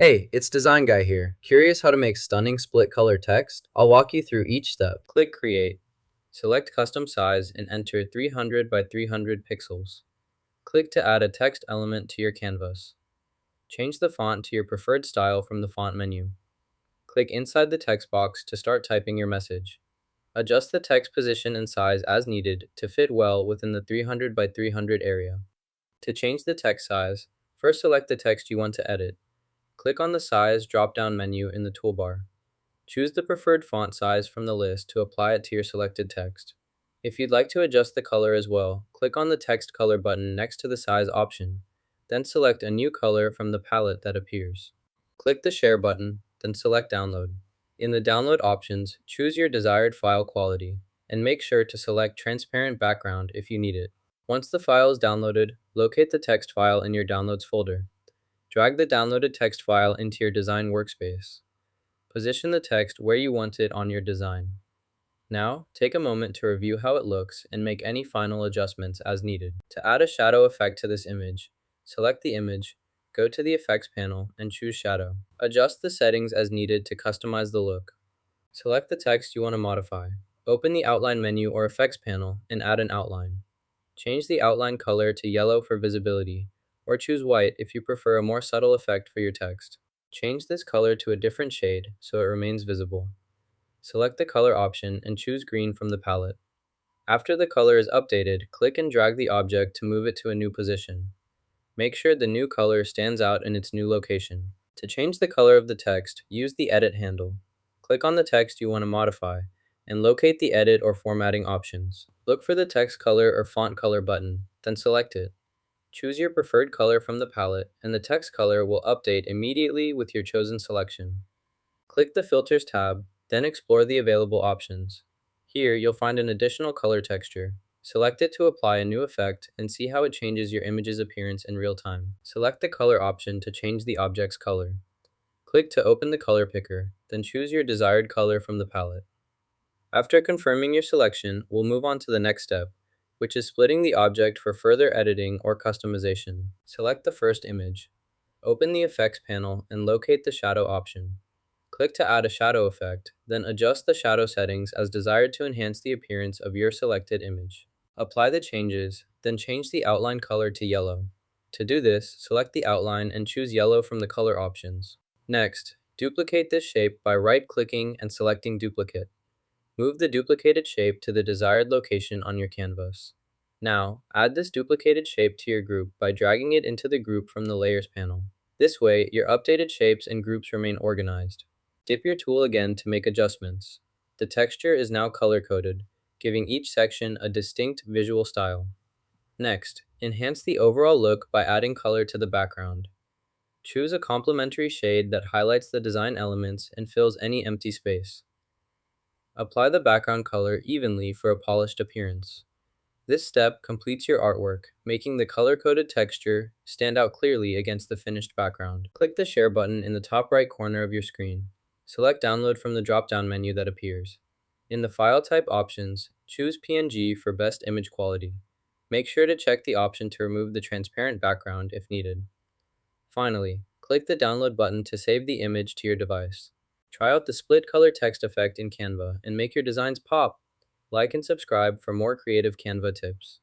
Hey, it's Design Guy here. Curious how to make stunning split color text? I'll walk you through each step. Click Create. Select Custom Size and enter 300 by 300 pixels. Click to add a text element to your canvas. Change the font to your preferred style from the font menu. Click inside the text box to start typing your message. Adjust the text position and size as needed to fit well within the 300 by 300 area. To change the text size, first select the text you want to edit. Click on the Size drop-down menu in the toolbar. Choose the preferred font size from the list to apply it to your selected text. If you'd like to adjust the color as well, click on the Text Color button next to the Size option, then select a new color from the palette that appears. Click the Share button, then select Download. In the Download options, choose your desired file quality, and make sure to select Transparent Background if you need it. Once the file is downloaded, locate the text file in your Downloads folder. Drag the downloaded text file into your design workspace. Position the text where you want it on your design. Now, take a moment to review how it looks and make any final adjustments as needed. To add a shadow effect to this image, select the image, go to the Effects panel, and choose Shadow. Adjust the settings as needed to customize the look. Select the text you want to modify. Open the Outline menu or Effects panel and add an outline. Change the outline color to yellow for visibility, or choose white if you prefer a more subtle effect for your text. Change this color to a different shade so it remains visible. Select the color option and choose green from the palette. After the color is updated, click and drag the object to move it to a new position. Make sure the new color stands out in its new location. To change the color of the text, use the Edit handle. Click on the text you want to modify, and locate the Edit or Formatting options. Look for the Text Color or Font Color button, then select it. Choose your preferred color from the palette, and the text color will update immediately with your chosen selection. Click the Filters tab, then explore the available options. Here, you'll find an additional color texture. Select it to apply a new effect and see how it changes your image's appearance in real time. Select the color option to change the object's color. Click to open the color picker, then choose your desired color from the palette. After confirming your selection, we'll move on to the next step, which is splitting the object for further editing or customization. Select the first image. Open the Effects panel and locate the Shadow option. Click to add a shadow effect, then adjust the shadow settings as desired to enhance the appearance of your selected image. Apply the changes, then change the outline color to yellow. To do this, select the outline and choose yellow from the color options. Next, duplicate this shape by right-clicking and selecting Duplicate. Move the duplicated shape to the desired location on your canvas. Now, add this duplicated shape to your group by dragging it into the group from the Layers panel. This way, your updated shapes and groups remain organized. Dip your tool again to make adjustments. The texture is now color-coded, giving each section a distinct visual style. Next, enhance the overall look by adding color to the background. Choose a complementary shade that highlights the design elements and fills any empty space. Apply the background color evenly for a polished appearance. This step completes your artwork, making the color-coded texture stand out clearly against the finished background. Click the Share button in the top right corner of your screen. Select Download from the drop-down menu that appears. In the File Type options, choose PNG for best image quality. Make sure to check the option to remove the transparent background if needed. Finally, click the Download button to save the image to your device. Try out the split color text effect in Canva and make your designs pop. Like and subscribe for more creative Canva tips.